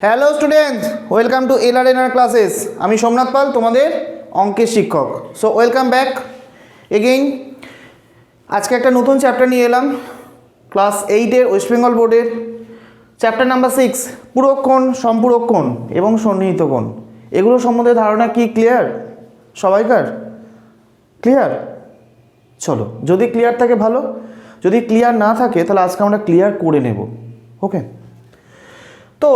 Hello students, welcome to LRNR classes. আমি সোমনাথ পাল, তোমাদের অঙ্কের শিক্ষক। So welcome back again. আজকে একটা নতুন চ্যাপ্টার নিয়ে এলাম, ক্লাস 8-এর ওয়েস্ট বেঙ্গল বোর্ডের চ্যাপ্টার নাম্বার 6, পূরক কোণ, সম্পূরক কোণ এবং সন্নিহিত কোণ। এগুলো সম্বন্ধে ধারণা কি ক্লিয়ার সবাইকার? ক্লিয়ার? চলো, যদি ক্লিয়ার থাকে ভালো, যদি ক্লিয়ার না থাকে তাহলে আজকে আমরা ক্লিয়ার করে নেব। ওকে, তো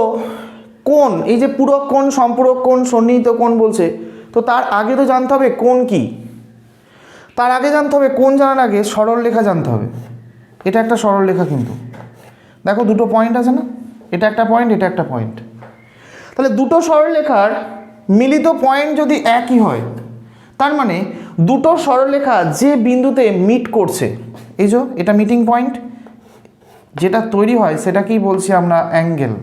কোণ, এই যে পূরক কোণ, সম্পূরক কোণ, সন্নিহিত কোণ বলছে, তো তার আগে তো জানতে হবে কোণ কি। তার আগে জানতে হবে, কোণ জানার আগে সরল রেখা জানতে হবে। এটা একটা সরল রেখা, কিন্তু দেখো দুটো পয়েন্ট আছে না, এটা একটা পয়েন্ট, এটা একটা পয়েন্ট। তাহলে দুটো সরলরেখার মিলিত পয়েন্ট যদি একই হয়, তার মানে দুটো সরলরেখা যে বিন্দুতে মিট করছে, এই যে এটা মিটিং পয়েন্ট, যেটা তৈরি হয় সেটা কি বলছি আমরা? অ্যাঙ্গেল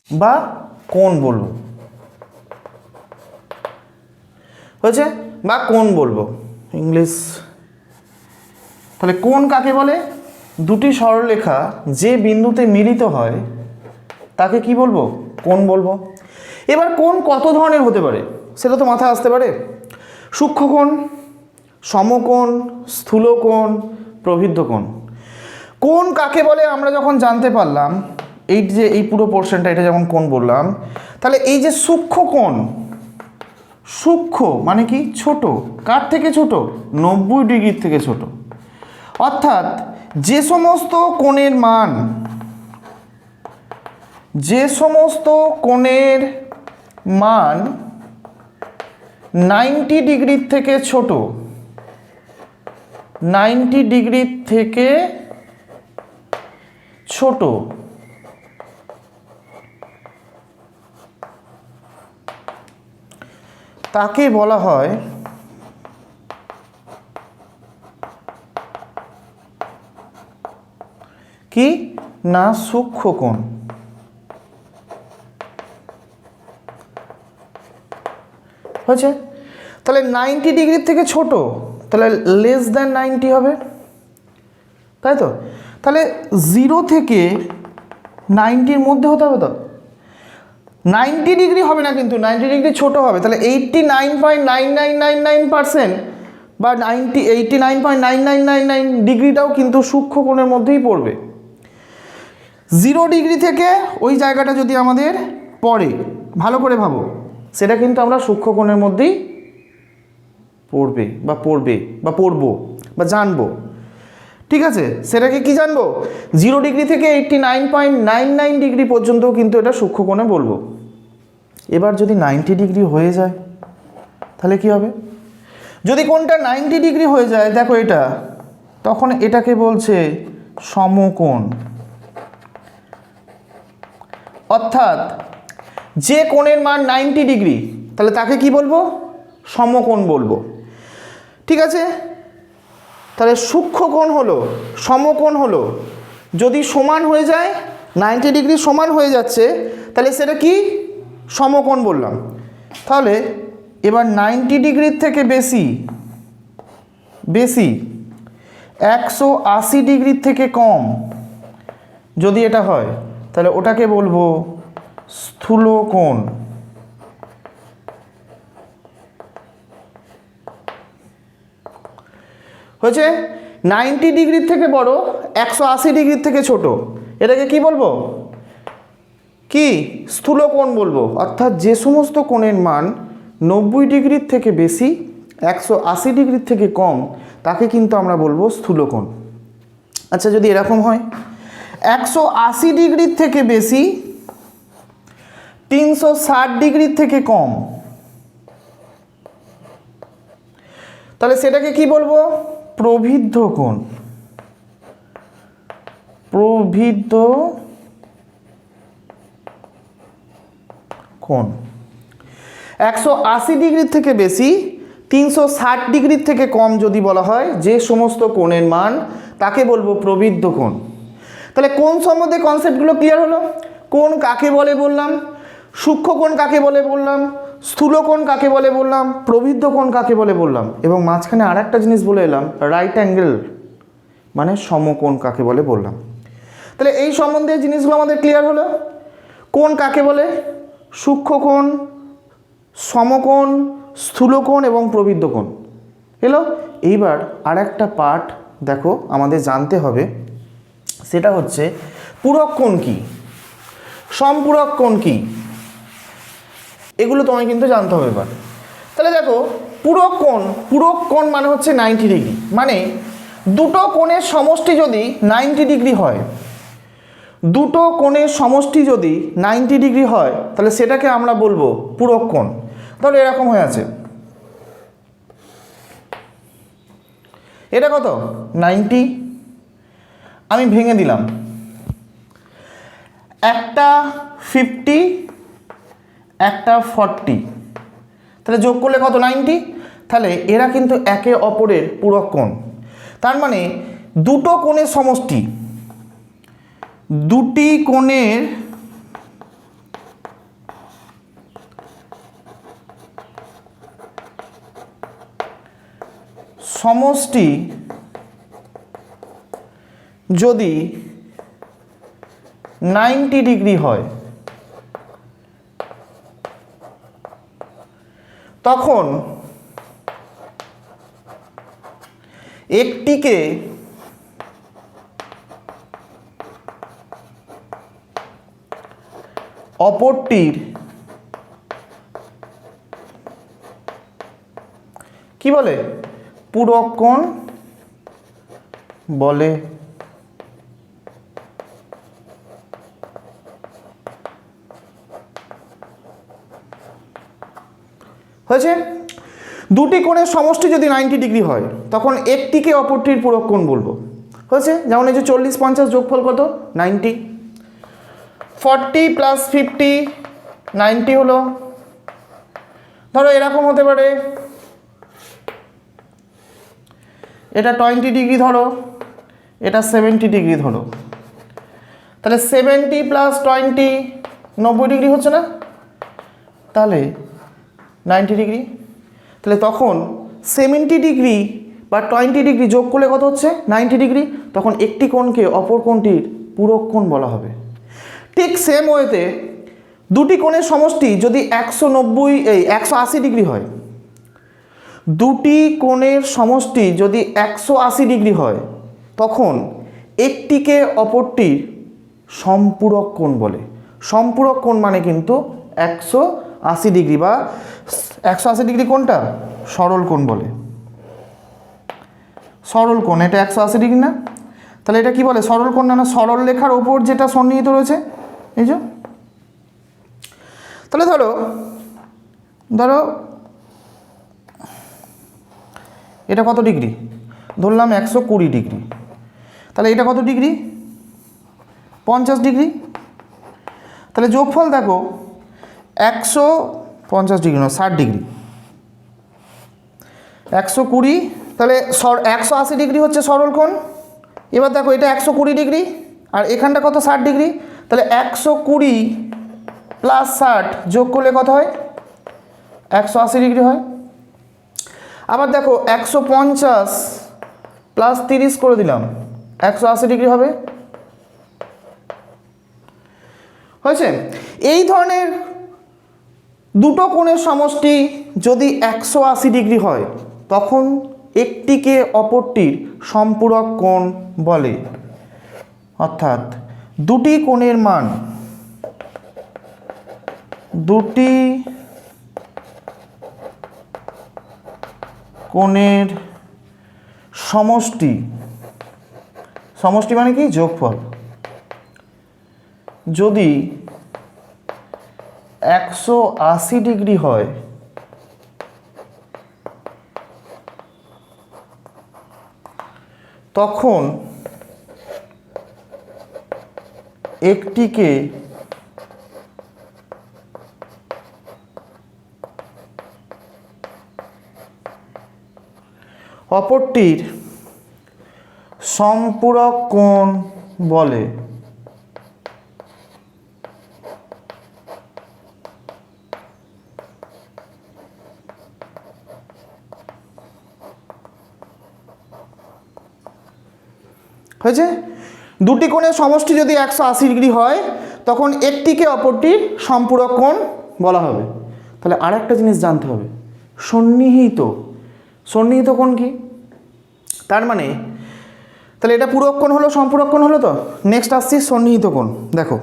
বা কোণ বলবো, হয়েছে? বা কোণ বলবো ইংলিশ। তাহলে কোণ কাকে বলে? দুটি সরলরেখা যে বিন্দুতে মিলিত হয় তাকে কি বলবো? কোণ বলবো। এবার কোণ কত ধরনের হতে পারে সেটা তো মাথায় আসতে পারে। সূক্ষ্মকোণ, সমকোণ, স্থূলকোণ, প্রবৃদ্ধ কোণ। কোণ কাকে বলে আমরা যখন জানতে পারলাম, এই যে এই পুরো পোর্শনটা, এটা যেমন কোণ বললাম, তাহলে এই যে সূক্ষ্ম কোণ, সূক্ষ্ম মানে কি? ছোট। কার থেকে ছোট? 90 ডিগ্রির থেকে ছোট। অর্থাৎ যে সমস্ত কোণের মান, যে সমস্ত কোণের মান 90 ডিগ্রির থেকে ছোট, 90 ডিগ্রির থেকে ছোট, তাকে বলা হয় কি না? সূক্ষ্ম কোণ। হয়েছে? তাহলে 90 ডিগ্রির থেকে ছোট, তাহলে লেস দ্যান 90 হবে, তাই তো? তাহলে 0 থেকে 90-র মধ্যে হতে হবে। তো 90 ডিগ্রি হবে না, কিন্তু 90 ডিগ্রি ছোট হবে। তাহলে 89.9999% বা 89.9999 ডিগ্রিটাও কিন্তু সূক্ষ্ম কোণের মধ্যেই পড়বে। 0 ডিগ্রি থেকে ওই জায়গাটা যদি আমাদের পড়ে, ভালো করে ভাবো, সেটা কিন্তু আমরা সূক্ষ্ম কোণের মধ্যেই পড়বে বা পড়বো বা জানবো। ঠিক আছে, সেটাকে কি জানবো? 0 ডিগ্রি থেকে 89.99 ডিগ্রি পর্যন্ত কিন্তু এটা সূক্ষ্ম কোণে বলবো। এবার যদি 90 ডিগ্রি হয়ে যায় তাহলে কি হবে? যদি কোণটা 90 ডিগ্রি হয়ে যায়, দেখো এটা, তখন এটাকে বলছে সমকোণ। অর্থাৎ যে কোণের মান 90 ডিগ্রি, তাহলে তাকে কি বলবো? সমকোণ বলবো। ঠিক আছে, তাহলে সূক্ষ্ম কোণ হলো, সমকোণ হলো, যদি সমান হয়ে যায়, 90 ডিগ্রি সমান হয়ে যাচ্ছে, তাহলে সেটা কি? সমকোণ বললাম। তাহলে এবার 90 ডিগ্রির থেকে বেশি, 180 ডিগ্রির থেকে কম যদি এটা হয়, তাহলে ওটাকে বলবো স্থূল কোণ। হয়েছে? 90 ডিগ্রির থেকে বড়, 180 ডিগ্রির থেকে ছোট, এটাকে কি বলবো? কি? স্থূল কোণ বলবো। অর্থাৎ যে সমস্ত কোণের মান 90 ডিগ্রির থেকে বেশি, 180 ডিগ্রির থেকে কম, তাকে কিন্তু আমরা বলবো স্থূল কোণ। আচ্ছা, যদি এরকম হয় 180 ডিগ্রির থেকে বেশি, 360 ডিগ্রির থেকে কম, তাহলে সেটাকে কি বলবো? প্রবৃদ্ধ কোণ। প্রবৃদ্ধ কোণ। 180 ডিগ্রির থেকে বেশি, 360 ডিগ্রির থেকে কম যদি বলা হয় যে সমস্ত কোণের মান, তাকে বলবো প্রবৃদ্ধ কোণ। তাহলে কোণ সম্বন্ধে কনসেপ্টগুলো ক্লিয়ার হলো। কোণ কাকে বলে বললাম, সূক্ষ্ম কোণ কাকে বলে বললাম, স্থূল কোণ কাকে বলে বললাম, প্রবৃদ্ধ কোণ কাকে বলে বললাম, এবং মাঝখানে আর একটা জিনিস বলে এলাম, রাইট অ্যাঙ্গেল মানে সমকোণ কাকে বলে বললাম। তাহলে এই সম্বন্ধে জিনিসগুলো আমাদের ক্লিয়ার হলো। কোণ কাকে বলে? সূক্ষ্মকোণ, সমকোণ, স্থূলকোণ এবং প্রবৃদ্ধ কোণ এলো। এইবার আর একটা পার্ট দেখো আমাদের জানতে হবে, সেটা হচ্ছে পূরক কোণ কি, সম্পূরক কোণ কি, এগুলো তোমায় কিন্তু জানতে হবে এবার। তাহলে দেখো পূরক কোণ মানে হচ্ছে 90 ডিগ্রি, মানে দুটো কোণের সমষ্টি যদি 90 ডিগ্রি হয়, দুটো কোণের সমষ্টি যদি 90 ডিগ্রি হয় তাহলে সেটাকে আমরা বলবো পূরক কোণ। তাহলে এরকম হয়ে আছে, এটা কত 90, আমি ভেঙে দিলাম, একটা 50 একটা 40, তাহলে যোগ করলে কত 90। তাহলে এরা কিন্তু একে অপরের পূরক কোণ। তার মানে দুটো কোণের সমষ্টি, দুটি কোণের সমষ্টি যদি 90 ডিগ্রি হয় তখন একটিকে অপরটির কি বলে? পূরক কোণ বলে। হয়েছে? দুটি কোণের সমষ্টি যদি 90 ডিগ্রি হয় তখন একটিকে অপরটির পূরক কোণ বলবো। হয়েছে? যেমন এই যে 40-50 যোগফল কত 90, 40 + 50 90 হলো। ধরো এরকম হতে পারে, এটা 20 ডিগ্রি ধরো, এটা 70 ডিগ্রি ধরো, তাহলে 70 + 20 90 ডিগ্রি হচ্ছে না? তাহলে 90 ডিগ্রি। তাহলে তখন 70 ডিগ্রি বা 20 ডিগ্রি যোগ করলে কত হচ্ছে 90 ডিগ্রি, তখন একটি কোণকে অপর কোণটির পূরক কোণ বলা হবে। ঠিক সেম ওয়েতে দুটি কোণের সমষ্টি যদি 180 ডিগ্রি হয়, দুটি কোণের সমষ্টি যদি 180 ডিগ্রি হয় তখন একটিকে অপরটির সম্পূরক কোণ বলে। সম্পূরক কোণ মানে কিন্তু 180 ডিগ্রি, বা 180 ডিগ্রি কোণটা সরল কোণ বলে। সরল কোণ, এটা 180 ডিগ্রি না? তাহলে এটা কি বলে? সরল কোণ না? সরল রেখার ওপর যেটা সন্নিহিত রয়েছে, এই যে। তাহলে ধরো এটা কত ডিগ্রি? ধরলাম 120 ডিগ্রি। তাহলে এটা কত ডিগ্রি? 50 ডিগ্রি। তাহলে যোগফল দেখো 150 ডিগ্রি না, 60 ডিগ্রি, 120, তাহলে 180 ডিগ্রি হচ্ছে সরল কোণ। এবার দেখো এটা 120 ডিগ্রি আর এখানটা কত 60 ডিগ্রি, তাহলে 120 + 60 যোগ করলে কত হয়? 180 ডিগ্রি হয়। আবার দেখো 150 + 30 করে দিলাম, 180 ডিগ্রি হবে। হয়েছে? এই ধরনের দুটো কোণের সমষ্টি যদি 180 ডিগ্রি হয় তখন একটিকে অপরটির সম্পূরক কোণ বলে। অর্থাৎ দুটি কোণের মান, দুটি কোণের সমষ্টি, সমষ্টি মানে কি? যোগফল, যদি 180 ডিগ্রি হয় তখন একটিকে অপরটির সম্পূরক কোণ বলে। হয়েছে? দুটি কোণের সমষ্টি যদি 180 ডিগ্রি হয় তখন একটিকে অপরটির সম্পূরক কোণ বলা হবে। তাহলে আর একটা জিনিস জানতে হবে, সন্নিহিত। সন্নিহিত কোণ কি? তার মানে তাহলে এটা পূরক কোণ হলো, সম্পূরক কোণ হলো। তো নেক্সট আসছি সন্নিহিত কোণ। দেখো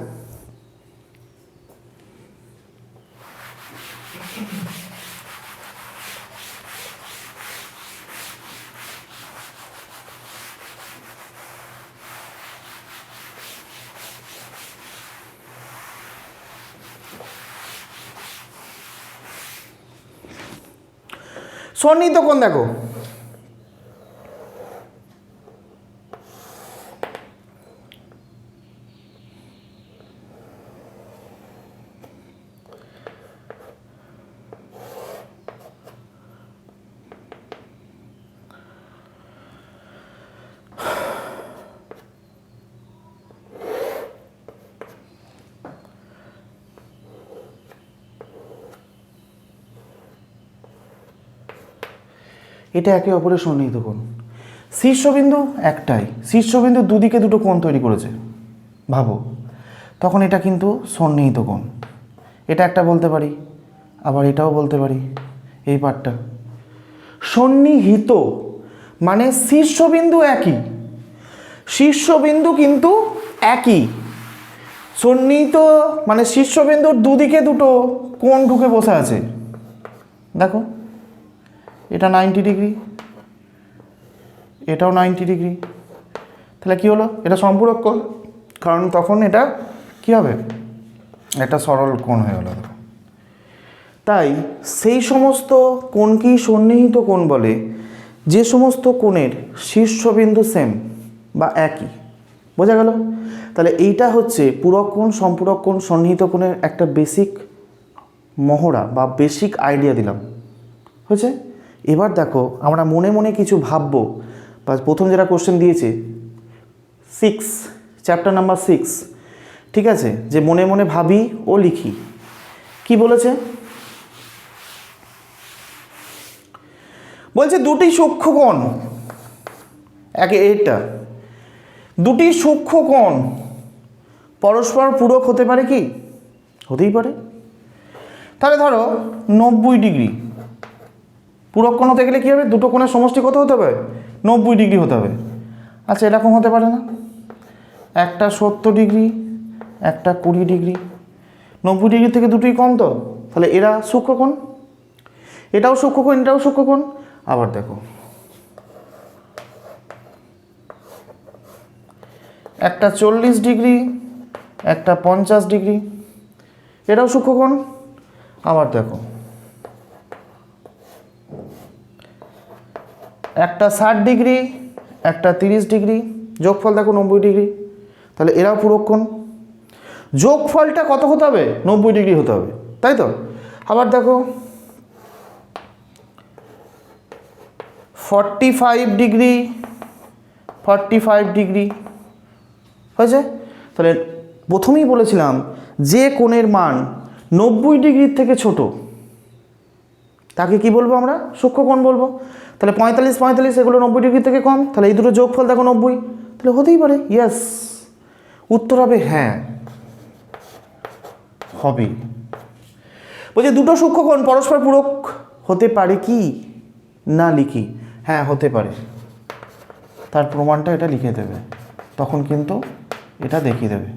সন্নিহিত কোণ, দেখো এটা একে অপরের সন্নিহিত কোণ। শীর্ষবিন্দু একটাই, শীর্ষবিন্দু দুদিকে দুটো কোণ তৈরি করেছে, ভাবো, তখন এটা কিন্তু সন্নিহিত কোণ। এটা একটা বলতে পারি, আবার এটাও বলতে পারি, এই পার্টটা। সন্নিহিত মানে শীর্ষবিন্দু একই, শীর্ষবিন্দু কিন্তু একই। সন্নিহিত মানে শীর্ষবিন্দুর দুদিকে দুটো কোণ ঢুকে বসে আছে। দেখো এটা 90 ডিগ্রি, এটাও 90 ডিগ্রি। তাহলে কি হলো? এটা সম্পূরক কোণ, কারণ তখন এটা কি হবে? একটা সরল কোণ হয়ে গেল। তাই সেই সমস্ত কোণকেই সন্নিহিত কোণ বলে যে সমস্ত কোণের শীর্ষবিন্দু সেম বা একই। বোঝা গেল? তাহলে এইটা হচ্ছে পূরক কোণ, সম্পূরক কোণ, সন্নিহিত কোণের একটা বেসিক মহড়া বা বেসিক আইডিয়া দিলাম। হয়েছে? এবার দেখো আমরা মনে মনে কিছু ভাববো, বা প্রথম যেটা কোশ্চেন দিয়েছে 6 চ্যাপ্টার নাম্বার 6, ঠিক আছে, যে মনে মনে ভাবি ও লিখি। কি বলেছে? বলছে দুটি সূক্ষ্মকোণ, একে এটা দুটি সূক্ষ্মকোণ পরস্পর পূরক হতে পারে কি? হতেই পারে। তাহলে ধরো 90 ডিগ্রি পূরক কোণ হতে গেলে কী হবে? দুটো কোণের সমষ্টি কত হতে হবে? 90 ডিগ্রি হতে হবে। আচ্ছা এরকম হতে পারে না? একটা 70 ডিগ্রি, একটা 20 ডিগ্রি। 90 ডিগ্রি থেকে দুটোই কম, তো তাহলে এরা সূক্ষ্মকোণ, এটাও সূক্ষ্মকোণ, এটাও সূক্ষ্মকোণ। আবার দেখো একটা 40 ডিগ্রি, একটা 50 ডিগ্রি, এটাও সূক্ষ্মকোণ। আবার দেখো একটা 60 ডিগ্রি, একটা 30 ডিগ্রি, যোগফল দেখো 90 ডিগ্রি। তাহলে এরাও পূরক কোণ। যোগফলটা কত হতে হবে? 90 ডিগ্রি হতে হবে, তাই তো? আবার দেখো 45 ডিগ্রি, 45 ডিগ্রি। হয়েছে? তাহলে প্রথমেই বলেছিলাম যে কোণের মান 90 ডিগ্রির থেকে ছোট তাকে কি বলবো আমরা? সূক্ষ্মকোণ বলবো। তাহলে 45 45 এগুলো 90 ডিগ্রি থেকে কম, তাহলে এই দুটো যোগফল দেখো 90, তাহলে হতেই পারে। ইয়েস, উত্তর হবে হ্যাঁ, হবে। বলছে দুটো সূক্ষ্মকোণ পরস্পর পূরক হতে পারে কি? না লিখি, হ্যাঁ হতে পারে, তার প্রমাণটা এটা লিখে দেবে, তখন কিন্তু এটা দেখিয়ে দেবে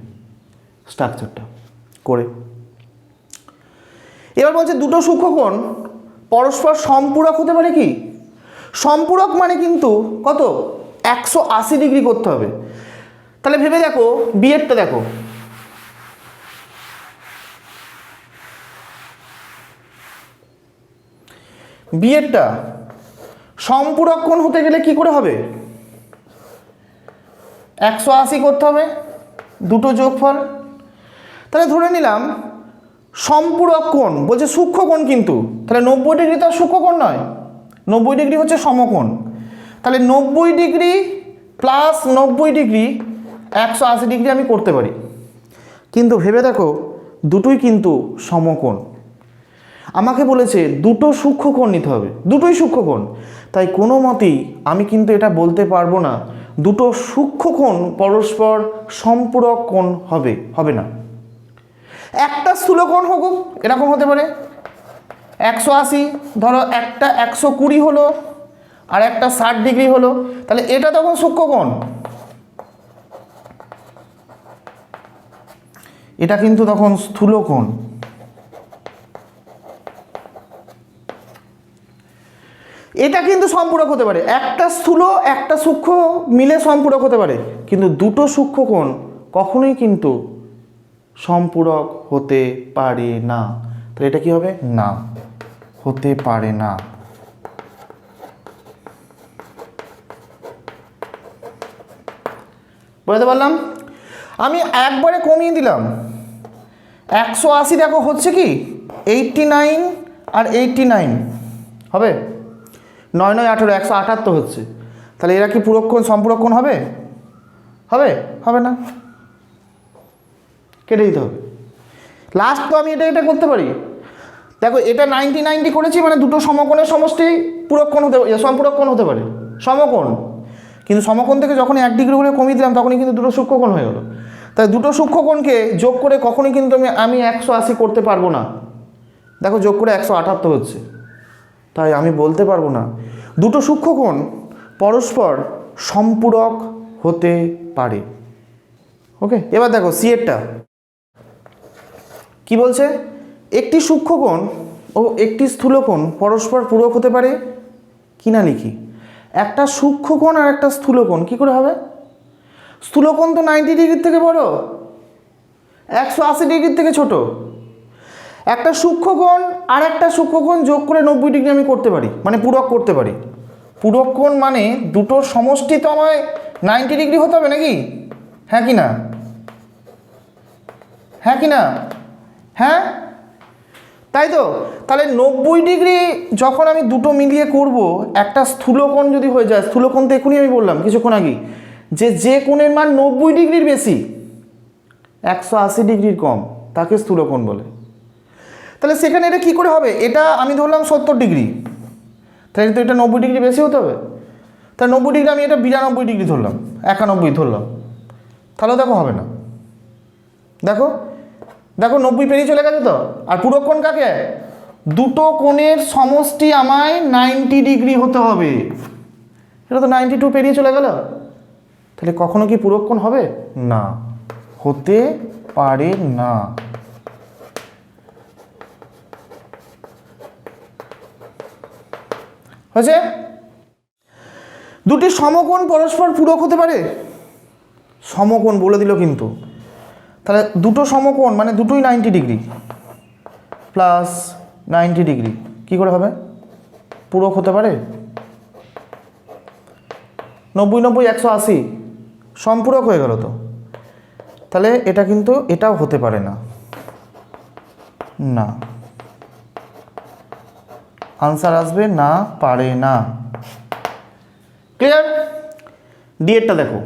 স্ট্রাকচারটা করে। এবার বলছে দুটো সূক্ষ্মকোণ পরস্পর সম্পূরক হতে পারে কি? সম্পূরক মানে কিন্তু কত? 180 ডিগ্রি করতে হবে। তাহলে ভেবে দেখো, বিয়েরটা দেখো, বিয়েরটা সম্পূরক কোণ হতে গেলে কি করে হবে? 180 করতে হবে, দুটো যোগফল। তাহলে ধরে নিলাম সম্পূরক কোণ, বলছে সূক্ষ্মকোণ কিন্তু, তাহলে 90 ডিগ্রি তো আর সূক্ষ্মকোণ নয়, 90 ডিগ্রি হচ্ছে সমকোণ। তাহলে 90 ডিগ্রি প্লাস 90 ডিগ্রি 180 ডিগ্রি আমি করতে পারি। কিন্তু ভেবে দেখো দুটোই কিন্তু সমকোণ। আমাকে বলেছে দুটো সূক্ষ্মকোণ নিতে হবে, দুটোই সূক্ষ্মকোণ। তাই কোনো মতেই আমি কিন্তু এটা বলতে পারবো না দুটো সূক্ষ্মকোণ পরস্পর সম্পূরক কোণ হবে না। একটা স্থূলকোণ হোক, এরকম হতে পারে 180, ধরো একটা 120 হলো আর একটা 60 ডিগ্রি হলো, তাহলে এটা তখন সূক্ষ্মকোণ, এটা কিন্তু তখন স্থূলকোণ। এটা কিন্তু সম্পূরক হতে পারে, একটা স্থূল একটা সূক্ষ্ম মিলে সম্পূরক হতে পারে, কিন্তু দুটো সূক্ষ্মকোণ কখনোই কিন্তু সম্পূরক হতে পারে না। তাহলে এটা কি হবে? না, হতে পারে না। বুঝতে পারলাম? আমি একবারে কমিয়ে দিলাম, 180 দেখো হচ্ছে কি 89 আর 89 হবে, 9 9 18 178 হচ্ছে। তাহলে এরা কি পূরককোণ সম্পূরককোণ হবে? হবে? হবে না, কেটে দিতে হবে। লাস্ট তো আমি এটা করতে পারি, দেখো এটা 90 90 করেছি, মানে দুটো সমকোণের সমষ্টি পূরককোণ হতে পারে, সম্পূরককোণ হতে পারে, সমকোণ। কিন্তু সমকোণ থেকে যখন 1 ডিগ্রি করে কমিয়ে দিলাম তখনই কিন্তু দুটো সূক্ষ্মকোণ হয়ে গেল। তাই দুটো সূক্ষ্মকোণকে যোগ করে কখনোই কিন্তু আমি 180 করতে পারবো না। দেখো যোগ করে 178 হচ্ছে, তাই আমি বলতে পারবো না দুটো সূক্ষ্মকোণ পরস্পর সম্পূরক হতে পারে। ওকে, এবার দেখো সি এরটা কি বলছে, একটি সূক্ষ্মকোণ ও একটি স্থূলকোণ পরস্পর পূরক হতে পারে কি না লিখি। একটা সূক্ষ্মকোণ আর একটা স্থূলকোণ কি করে হবে? স্থূলকোণ তো 90 ডিগ্রির থেকে বড়, 180 ডিগ্রির থেকে ছোট। একটা সূক্ষ্মকোণ আর একটা সূক্ষ্মকোণ যোগ করে 90 ডিগ্রি আমি করতে পারি, মানে পূরক করতে পারি। পূরককোণ মানে দুটোর সমষ্টি তো আমায় 90 ডিগ্রি হতে হবে নাকি? হ্যাঁ কি না? হ্যাঁ কি না? হ্যাঁ, তাই তো। তাহলে 90 ডিগ্রি যখন আমি দুটো মিলিয়ে করব, একটা স্থূলকোণ যদি হয়ে যায়, স্থূলকোণ তো এখনই আমি বললাম কিছুক্ষণ আগেই যে কোণের মান 90 ডিগ্রির বেশি 180 ডিগ্রির কম তাকে স্থূলকোণ বলে। তাহলে সেখানে এটা কি করে হবে? এটা আমি ধরলাম 70 ডিগ্রি, তাহলে তো এটা 90 ডিগ্রি বেশি হতে হবে। তাহলে 90 ডিগ্রি আমি এটা 92 ডিগ্রি ধরলাম, 91 ধরলাম, তাহলে দেখো হবে না। দেখো দেখো 90 পেরিয়ে চলে গেছে তো। আর পূরককোণ কাকে? দুটো কোণের সমষ্টি আমায় 90 ডিগ্রি হতে হবে, এটা তো 92 পেরিয়ে চলে গেল। তাহলে কখনো কি পূরককোণ হবে? না, হতে পারে না। হয়েছে? দুটি সমকোণ পরস্পর পূরক হতে পারে, সমকোণ বলে দিল কিন্তু। তাহলে দুটো সমকোণ মানে দুটোই 90 ডিগ্রি প্লাস 90 ডিগ্রি কী করে হবে? পূরক হতে পারে? 90 90 180 সম্পূরক হয়ে গেল তো। তাহলে এটা কিন্তু এটাও হতে পারে না। না, আনসার আসবে না, পারে না। ক্লিয়ার? ডি এরটা দেখো,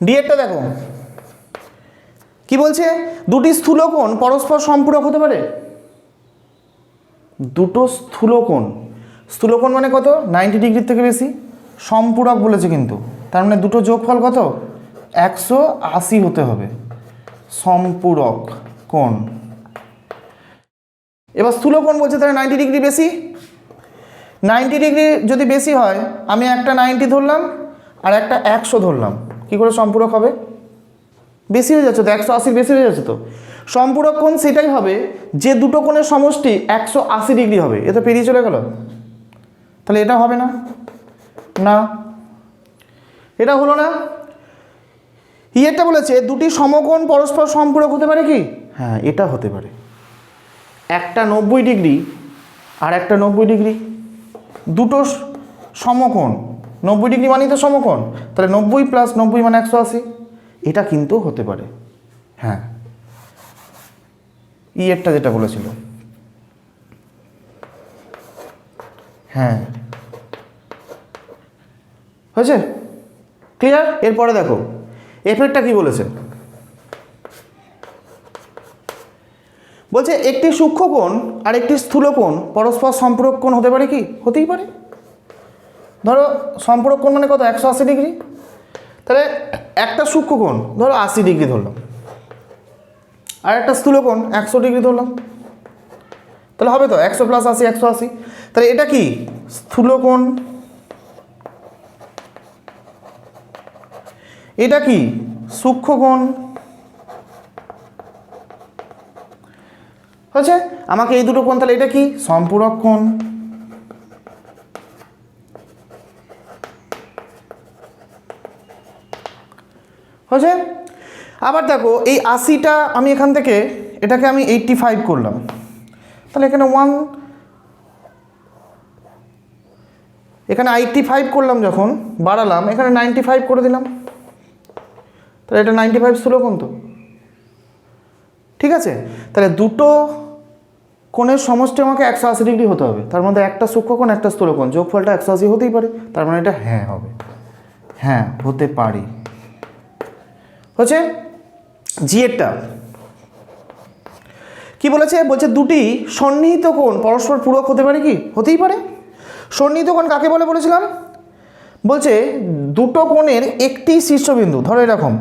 ডি এরটা দেখো কি বলছে, দুটি স্থূলকোণ পরস্পর সম্পূরক হতে পারে। দুটো স্থূলকোণ, স্থূলকোণ মানে কত? 90 ডিগ্রির থেকে বেশি, সম্পূরক বলেছে কিন্তু, তার মানে দুটো যোগফল কত? 180 হতে হবে, সম্পূরক কোণ। এবার স্থূলকোণ বলছে তাহলে 90 ডিগ্রি বেশি, 90 ডিগ্রি যদি বেশি হয় আমি একটা 90 ধরলাম আর একটা 100 ধরলাম, কি করে সম্পূরক হবে? বেশি হয়ে যাচ্ছে তো, 180 বেশি হয়ে যাচ্ছে তো। সম্পূরক কোণ সেটাই হবে যে দুটো কোণের সমষ্টি 180 ডিগ্রি হবে। এ তো পেরিয়ে চলে গেল, তাহলে এটা হবে না। না, এটা হলো না। ইয়েটা বলেছে দুটি সমকোণ পরস্পর সম্পূরক হতে পারে কি? হ্যাঁ, এটা হতে পারে। একটা 90 ডিগ্রি আর একটা 90 ডিগ্রি, দুটো সমকোণ, 90 ডিগ্রি মানেই তো সমকোণ, তাহলে 90 প্লাস 90 মানে 180, এটা কিন্তু হতে পারে। হ্যাঁ, ইয়েরটা যেটা বলেছিল, হ্যাঁ হয়েছে। ক্লিয়ার? এরপরে দেখো এফেক্টটা কি বলেছে। বলছে একটি সূক্ষ্মকোণ আর একটি স্থূলকোণ পরস্পর সম্পূরক কোণ হতে পারে কি? হতেই পারে। ধরো সম্পূরক কোণ মানে কত? 180 ডিগ্রি। তাহলে একটা সূক্ষ্মকোণ ধরো 80 ডিগ্রি ধরলাম, আর একটা স্থূলকোণ 100 ডিগ্রি ধরলাম, তাহলে হবে তো 100 + 80 180। তাহলে এটা কি? স্থূলকোণ। এটা কি? সূক্ষ্মকোণ। হচ্ছে আমাকে এই দুটো কোণ, তাহলে এটা কি? সম্পূরক কোণ। হচ্ছে আবার দেখো এই 80টা আমি এখান থেকে এটাকে আমি 85 করলাম, তাহলে এখানে 1, এখানে 85 করলাম, যখন বাড়ালাম এখানে 95 করে দিলাম, তাহলে এটা 95 স্থূলকোণ তো, ঠিক আছে। তাহলে দুটো কোণের সমষ্টি আমাকে 180 ডিগ্রি হতে হবে, তার মধ্যে একটা সূক্ষ্মকোণ একটা স্থূলকোণ, যোগফলটা 180 হতেই পারে, তার মানে এটা হ্যাঁ হবে, হ্যাঁ হতে পারে। হচ্ছে জিএরটা কি বলেছে? বলছে দুটি সন্নিহিত কোণ পরস্পর পূরক হতে পারে কি? হতেই পারে। সন্নিহিত কোণ কাকে বলে বলেছিলাম? বলছে দুটো কোণের একটি শীর্ষবিন্দু, ধরো এরকম,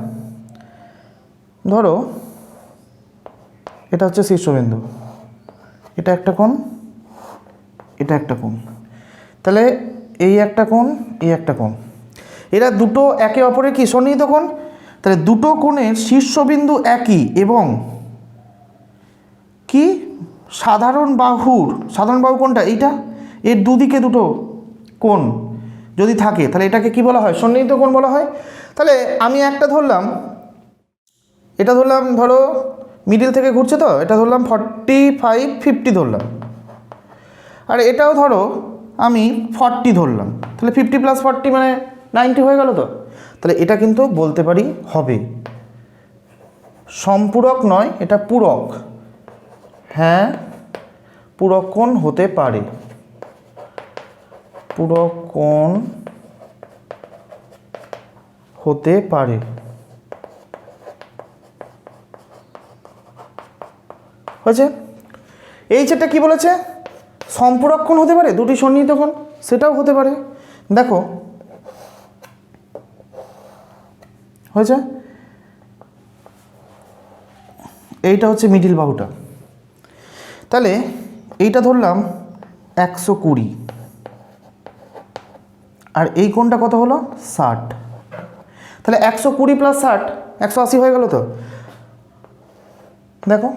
ধরো এটা হচ্ছে শীর্ষবিন্দু, এটা একটা কোণ, এটা একটা কোণ, তাহলে এই একটা কোণ, এই একটা কোণ, এরা দুটো একে অপরের কি? সন্নিহিত কোণ। তাহলে দুটো কোণের শীর্ষবিন্দু একই এবং কি? সাধারণ বাহু কোণটা এইটা, এর দুদিকে দুটো কোণ যদি থাকে তাহলে এটাকে কি বলা হয়? সন্নিহিত কোণ বলা হয়। তাহলে আমি একটা ধরলাম, এটা ধরলাম, ধরো মিডিল থেকে ঘুরছে তো, এটা ধরলাম 45 50 ধরলাম, আর এটাও ধরো আমি 40 ধরলাম, তাহলে 50 + 40 মানে 90 হয়ে গেল তো। তাহলে এটা কিন্তু বলতে পারি হবে সম্পূরক নয়, এটা পূরক। হ্যাঁ পূরক কোণ হতে পারে, পূরক কোণ হতে পারে। হয়েছে। এই যেটা কি বলেছে? সম্পূরক কোণ হতে পারে, দুটি সন্নিহিত কোণ, সেটাও হতে পারে। দেখো হয়েছে, এইটা হচ্ছে মিডিল বাহুটা, তাহলে এইটা ধরলাম 120, আর এই কোণটা কত হলো? 60। তাহলে 120 + 60 180 হয়ে গেল তো। দেখো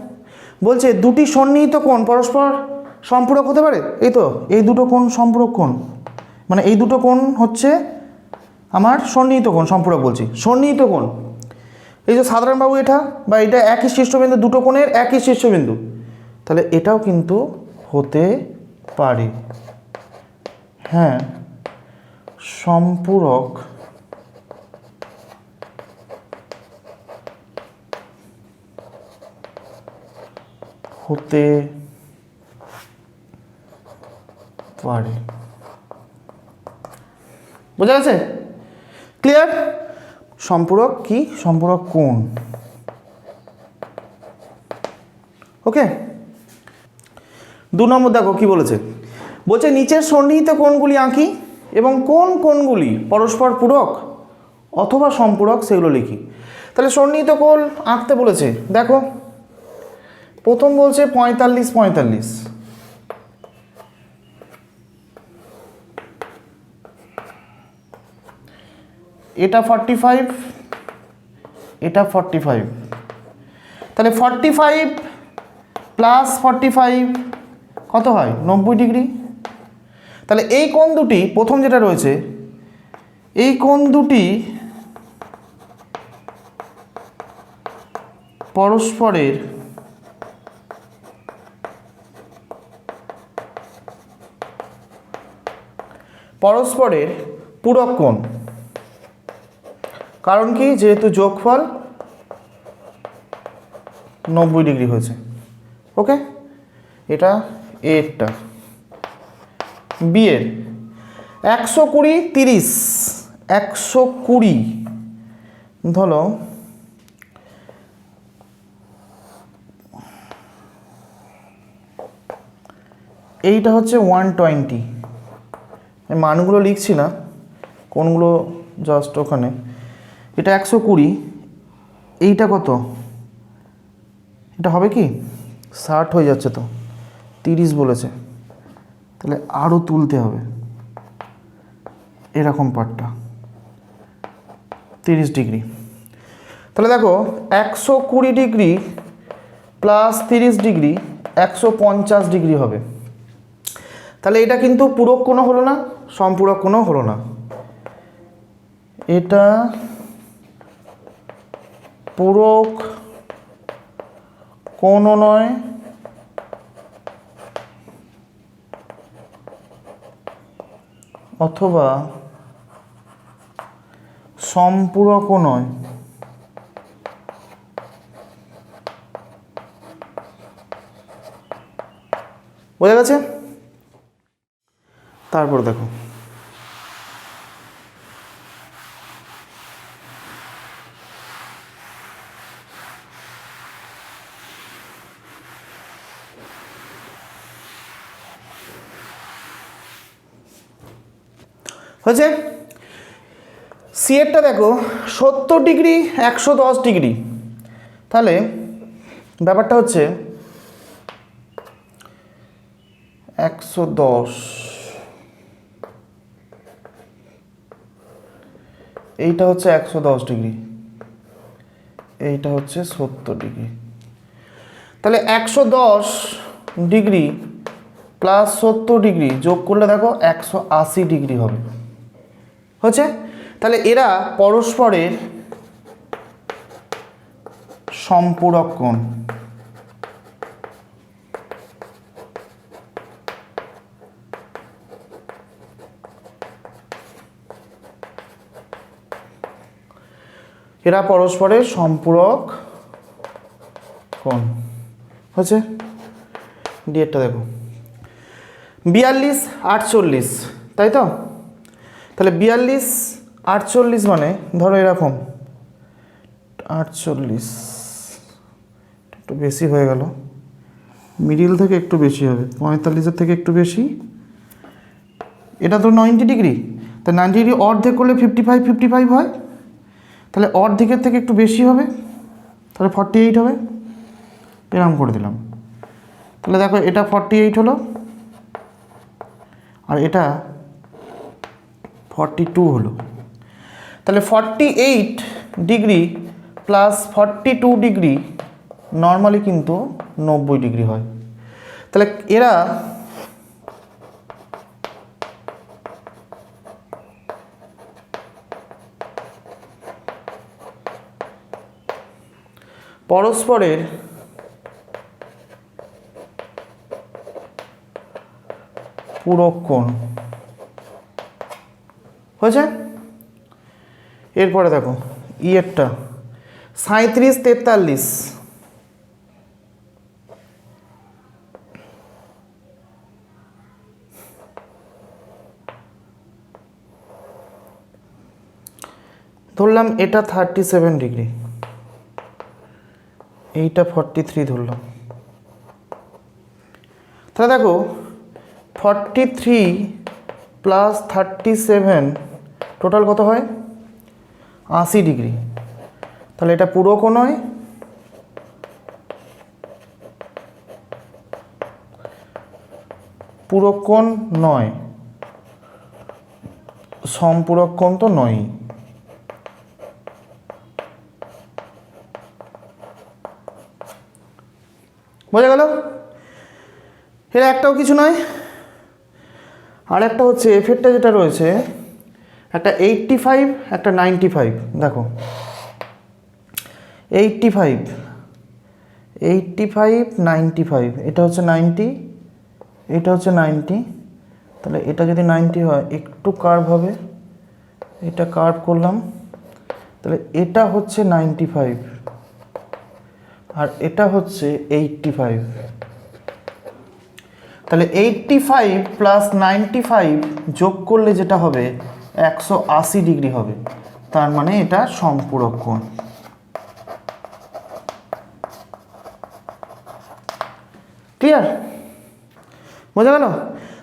বলছে দুটি সন্নিহিত কোণ পরস্পর সম্পূরক হতে পারে, এই তো এই দুটো কোণ সম্পূরক কোণ, মানে এই দুটো কোণ হচ্ছে আমার সন্নিহিত কোণ, সম্পূরক বলছি সন্নিহিত কোণ। এই যে সাধারণ বাহু এটা বা এটা একই শীর্ষবিন্দু, দুটো কোণের একই শীর্ষবিন্দু, তাহলে এটাও কিন্তু হতে পারে, হ্যাঁ সম্পূরক হতে পারে। বোঝা গেছে? ক্লিয়ার? সম্পূরক কি? সম্পূরক কোণ। ওকে। 2 নম্বর দেখো কি বলেছে? বলছে নিচের সন্নিহিত কোণগুলি আঁকি এবং কোন কোণগুলি পরস্পর পূরক অথবা সম্পূরক সেগুলো লিখি। তাহলে সন্নিহিত কোণ আঁকতে বলেছে। দেখো প্রথম বলছে 45 45, এটা 45, এটা 45, তাহলে 45 + 45 কত হয়? 90 ডিগ্রি। তাহলে এই কোণ দুটি, প্রথম যেটা রয়েছে এই কোণ দুটি পরস্পরের পূরক কোণ। কারণ কি? যেহেতু যোগফল 90 ডিগ্রি হয়েছে। ওকে, এটা এরটা। বি এর 120 30, 120 ধরো এইটা হচ্ছে 120, মানগুলো লিখছি না, কোনগুলো জাস্ট ওখানে। এটা 120, এইটা কত, এটা হবে কি 60 হয়ে যাচ্ছে তো, 30 বলেছে, তাহলে আরও তুলতে হবে এরকম পার্টটা 30 ডিগ্রি। তাহলে দেখো 120 ডিগ্রি প্লাস 30 ডিগ্রি 150 ডিগ্রি হবে। তাহলে এটা কিন্তু পূরক কোণ হলো না, সম্পূরক কোণ হলো না, এটা পূরক কোণও নয় অথবা সম্পূরকও নয়। বোঝা গেছে? তারপর দেখো হয়েছে। সি এরটা দেখো 70 ডিগ্রি 110 ডিগ্রি, তাহলে ব্যাপারটা হচ্ছে 110, এইটা হচ্ছে 110 ডিগ্রি, এইটা হচ্ছে 70 ডিগ্রি। তাহলে 110 ডিগ্রি প্লাস 70 ডিগ্রি যোগ করলে দেখো 180 ডিগ্রি হবে। হচ্ছে, তাহলে এরা পরস্পরের সম্পূরক কোণ। এরা পরস্পরের সম্পূরক কোণ হচ্ছে। ডিএরটা দেখো 42 48, তাই তো? তাহলে 42 48 মানে ধরো এরকম 48, একটু বেশি হয়ে গেল, মিডিল থেকে একটু বেশি হবে, 45-এর থেকে একটু বেশি। এটা তো 90 ডিগ্রি, তা 90 ডিগ্রি অর্ধেক করলে 55 55 হয়, তাহলে অর্ধেকের থেকে একটু বেশি হবে, তাহলে 48 হবে, এরকম করে দিলাম। তাহলে দেখো এটা 48 হলো, আর এটা 42 হলো। তাহলে 48 ডিগ্রি প্লাস 42 ডিগ্রি নর্মালি কিন্তু 90 ডিগ্রি হয়। তাহলে এরা পরস্পরের পূরক কোণ হয়েছে। এরপরে দেখো ইয়েরটা 37 43, ধরলাম এটা 37 ডিগ্রি, এইটা 43 ধরলাম। তাহলে দেখো 43 প্লাস 37 টোটাল কত হয় 80 ডিগ্রি। তাহলে এটা পূরকও নয় পূরক কোণ নয়, সম্পূরক কোণ তো নয়। বোঝা গেল? এর একটাও কিছু নয়। আর একটা হচ্ছে এফেক্টটা যেটা রয়েছে, একটা 85 একটা 95। দেখো 85 95, এটা হচ্ছে 90, এটা হচ্ছে 90। তাহলে এটা যদি 90 হয় একটু কার্ভ হবে, এটা কার্ভ করলাম, তাহলে এটা হচ্ছে 95 আর এটা হচ্ছে 85। তাহলে 85 প্লাস 95 যোগ করলে যেটা হবে 180 ডিগ্রি হবে, তার মানে এটা সম্পূরক কোণ। ক্লিয়ার? বোঝা গেল?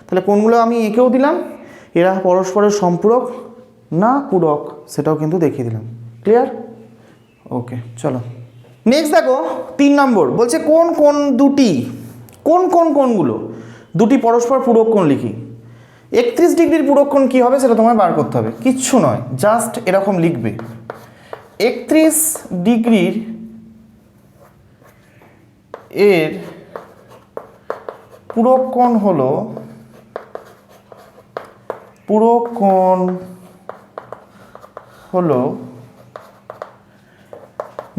তাহলে কোনগুলো আমি এঁকেও দিলাম, এরা পরস্পরের সম্পূরক না পূরক সেটাও কিন্তু দেখিয়ে দিলাম। ক্লিয়ার? ওকে, চলো নেক্সট দেখো 3 নম্বর বলছে কোনগুলো দুটি পরস্পর পূরক কোণ লিখি। 31 ডিগ্রির পূরক কোণ কী হবে সেটা তোমায় বার করতে হবে, কিচ্ছু নয়, জাস্ট এরকম লিখবে 31 ডিগ্রির এর পূরক কোণ হলো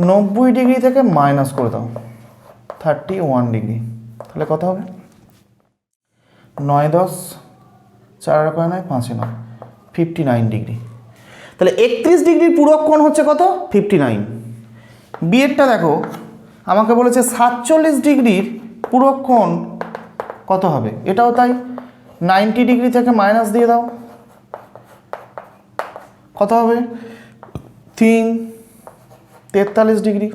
90 ডিগ্রি থেকে মাইনাস করে দাও 31 ডিগ্রি। তাহলে কত হবে? 9 10 4 আর 9 5 9 59 ডিগ্রি। তাহলে 31 ডিগ্রির পূরক কোণ হচ্ছে কত? 59। বিয়েরটা দেখো আমাকে বলেছে 47 ডিগ্রির পূরক কোণ কত হবে, এটাও তাই 90 ডিগ্রি থেকে মাইনাস দিয়ে দাও, কত হবে? 43 ডিগ্রি।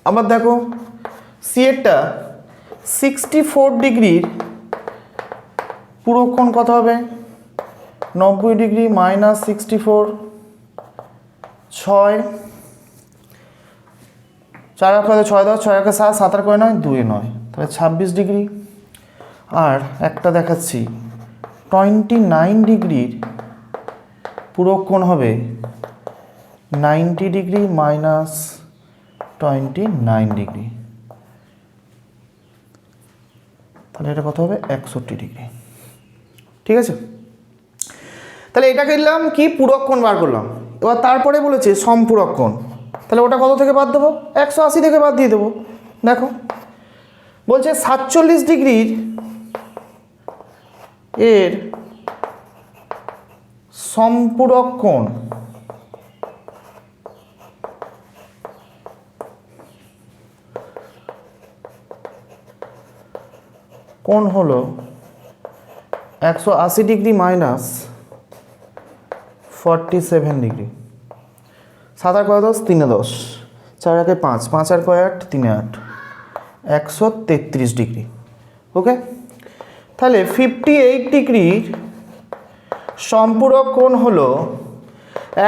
আবার দেখো সিএরটা 64 ডিগ্রির পূরক কোণ কত হবে? 90 ডিগ্রি মাইনাস 64, 6 4 আর 6 10 6 আর 7 7 আর 9 2 9, তাহলে 26 ডিগ্রি। আর একটা দেখাচ্ছি 29 ডিগ্রির পূরক কোণ হবে 90 ডিগ্রি মাইনাস 29 ডিগ্রি, তাহলে এটা কত হবে? 61 ডিগ্রি। ঠিক আছে, তাহলে এটাকে দিলাম কি পূরক কোণ বার করলাম। এবার তারপরে বলেছে সম্পূরক কোণ, তাহলে ওটা কত থেকে বাদ দেবো? 180 থেকে বাদ দিয়ে দেবো। দেখো বলছে 47 ডিগ্রির এর সম্পূরক কোণ হলো 180 ডিগ্রি মাইনাস 47 ডিগ্রি। 7 আর 10 3 10 4 আর 5 5 আর 8 3 8 133 ডিগ্রি। ওকে, তাহলে 58 ডিগ্রির সম্পূরক কোণ হলো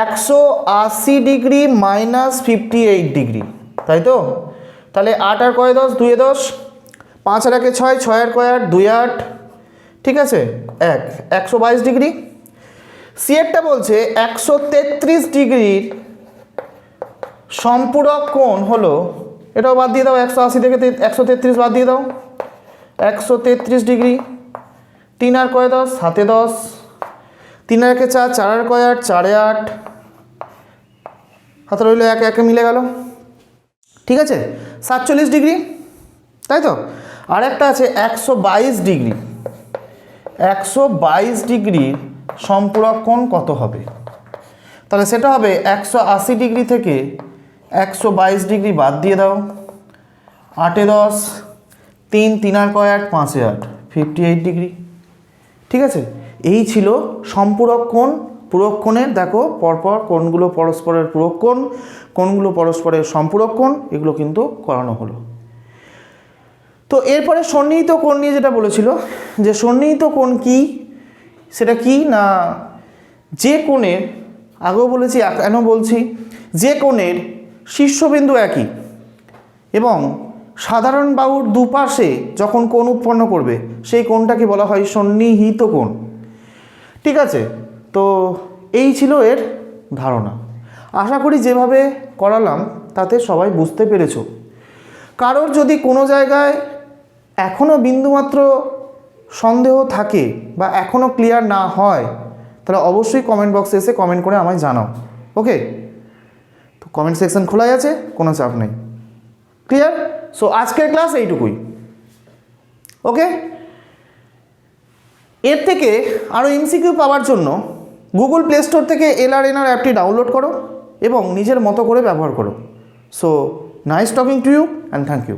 180 ডিগ্রি মাইনাস 58 ডিগ্রি, তাই তো? তাহলে 8 আর 10 2 10 5 আর 6 6 আর 8 2 8, ঠিক আছে 122 ডিগ্রি। সিএরটা বলছে 133 ডিগ্রির সম্পূরক কোণ হলো, এটাও বাদ দিয়ে দাও, 180 থেকে 133 বাদ দিয়ে দাও, 133 ডিগ্রি। 3 আর 10 7 10 3 আর 4 4 আর 8 4 8, হাতে রইল 1 1 মিলে গেল, ঠিক আছে 47 ডিগ্রি, তাই তো? আর একটা আছে 122 ডিগ্রি, 122 ডিগ্রির সম্পূরক কোণ কত হবে? তাহলে সেটা হবে 180 ডিগ্রি থেকে 122 ডিগ্রি বাদ দিয়ে দাও, 8 10 3 3 আর 8 5 8 58 ডিগ্রি। ঠিক আছে, এই ছিল সম্পূরক কোণ। পূরক কোণের দেখো পরপর কোণগুলো পরস্পরের পূরক কোণ, কোণগুলো পরস্পরের সম্পূরক কোণ, এগুলো কিন্তু করানো হলো। তো এরপরে সন্নিহিত কোণ নিয়ে যেটা বলেছিল, যে সন্নিহিত কোণ কি, সেটা কি না, যে কোণের, আগেও বলেছি এখনও বলছি, যে কোণের শীর্ষবিন্দু একই এবং সাধারণ বাহুর দুপাশে যখন কোণ উৎপন্ন করবে সেই কোণটাকে বলা হয় সন্নিহিত কোণ। ঠিক আছে, তো এই ছিল এর ধারণা। আশা করি যেভাবে করালাম তাতে সবাই বুঝতে পেরেছো। কারোর যদি কোনো জায়গায় এখনও বিন্দুমাত্র সন্দেহ থাকে বা এখনও ক্লিয়ার না হয়, তাহলে অবশ্যই কমেন্ট বক্সে এসে কমেন্ট করে আমায় জানাও। ওকে, তো কমেন্ট সেকশন খোলাই আছে, কোনো চাপ নেই। ক্লিয়ার? সো আজকের ক্লাস এইটুকুই। ওকে, এর থেকে আরও এমসিকিউ পাওয়ার জন্য গুগল প্লে স্টোর থেকে LRNR অ্যাপটি ডাউনলোড করো এবং নিজের মতো করে ব্যবহার করো। So nice talking to you and thank you.